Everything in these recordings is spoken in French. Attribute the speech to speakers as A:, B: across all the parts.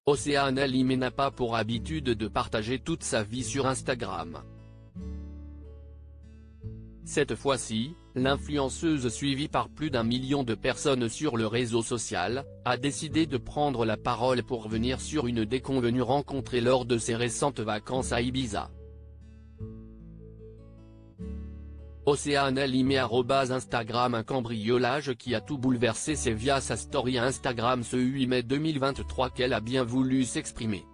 A: Océane Alimé n'a pas pour habitude de partager toute sa vie sur Instagram. Cette fois-ci, l'influenceuse suivie par plus d'1 million de personnes sur le réseau social, a décidé de prendre la parole pour revenir sur une déconvenue rencontrée lors de ses récentes vacances à Ibiza. Océane Alimé @Instagram. Un cambriolage qui a tout bouleversé. C'est via sa story Instagram ce 8 mai 2023 qu'elle a bien voulu s'exprimer.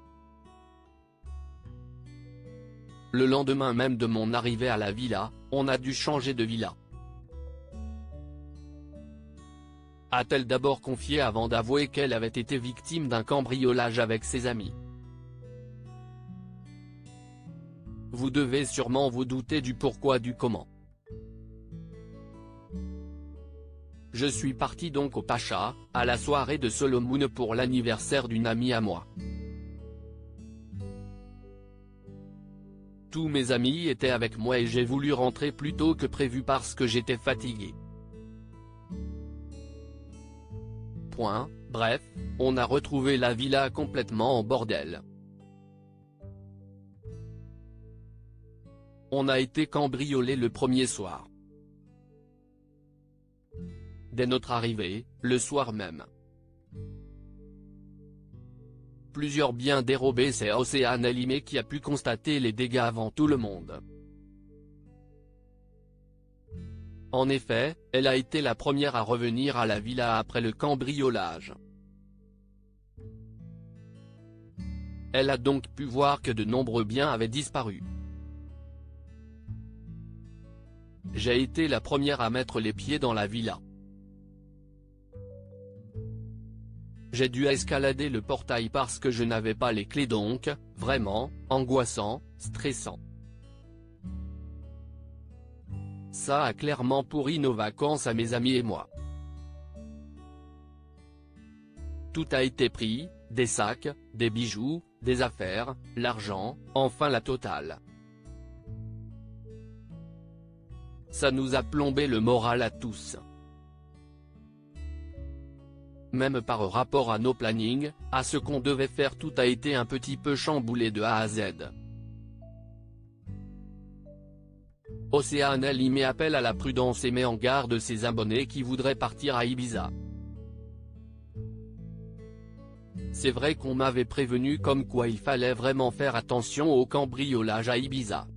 A: Le lendemain même de mon arrivée à la villa, on a dû changer de villa. A-t-elle d'abord confié avant d'avouer qu'elle avait été victime d'un cambriolage avec ses amis. Vous devez sûrement vous douter du pourquoi du comment. Je suis parti donc au Pacha, à la soirée de Solomon pour l'anniversaire d'une amie à moi. Tous mes amis étaient avec moi et j'ai voulu rentrer plus tôt que prévu parce que j'étais fatigué. Bref, on a retrouvé la villa complètement en bordel. On a été cambriolé le premier soir. Dès notre arrivée, le soir même. Plusieurs biens dérobés. C'est Océane Alimé qui a pu constater les dégâts avant tout le monde. En effet, elle a été la première à revenir à la villa après le cambriolage. Elle a donc pu voir que de nombreux biens avaient disparu. J'ai été la première à mettre les pieds dans la villa. J'ai dû escalader le portail parce que je n'avais pas les clés donc, vraiment, angoissant, stressant. Ça a clairement pourri nos vacances à mes amis et moi. Tout a été pris, des sacs, des bijoux, des affaires, l'argent, enfin la totale. Ça nous a plombé le moral à tous. Même par rapport à nos plannings, à ce qu'on devait faire, tout a été un petit peu chamboulé de A à Z. Océane Alimé appelle à la prudence et met en garde ses abonnés qui voudraient partir à Ibiza. C'est vrai qu'on m'avait prévenu comme quoi il fallait vraiment faire attention au cambriolage à Ibiza.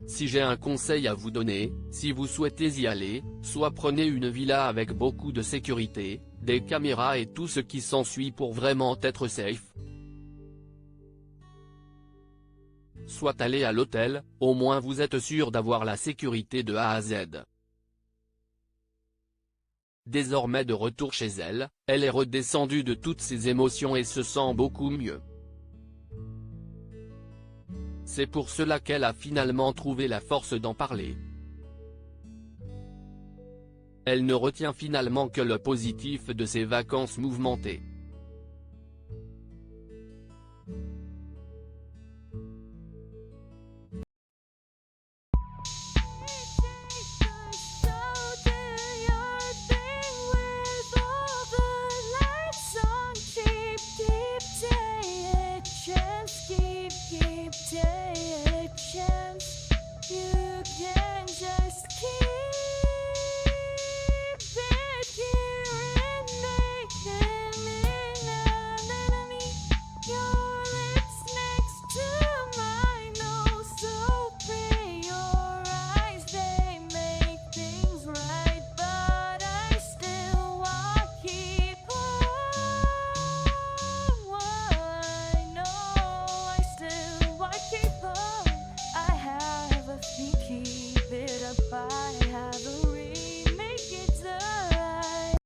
A: Si j'ai un conseil à vous donner, si vous souhaitez y aller, soit prenez une villa avec beaucoup de sécurité, des caméras et tout ce qui s'ensuit pour vraiment être safe. Soit allez à l'hôtel, au moins vous êtes sûr d'avoir la sécurité de A à Z. Désormais de retour chez elle, elle est redescendue de toutes ses émotions et se sent beaucoup mieux. C'est pour cela qu'elle a finalement trouvé la force d'en parler. Elle ne retient finalement que le positif de ses vacances mouvementées.
B: Take a chance, you can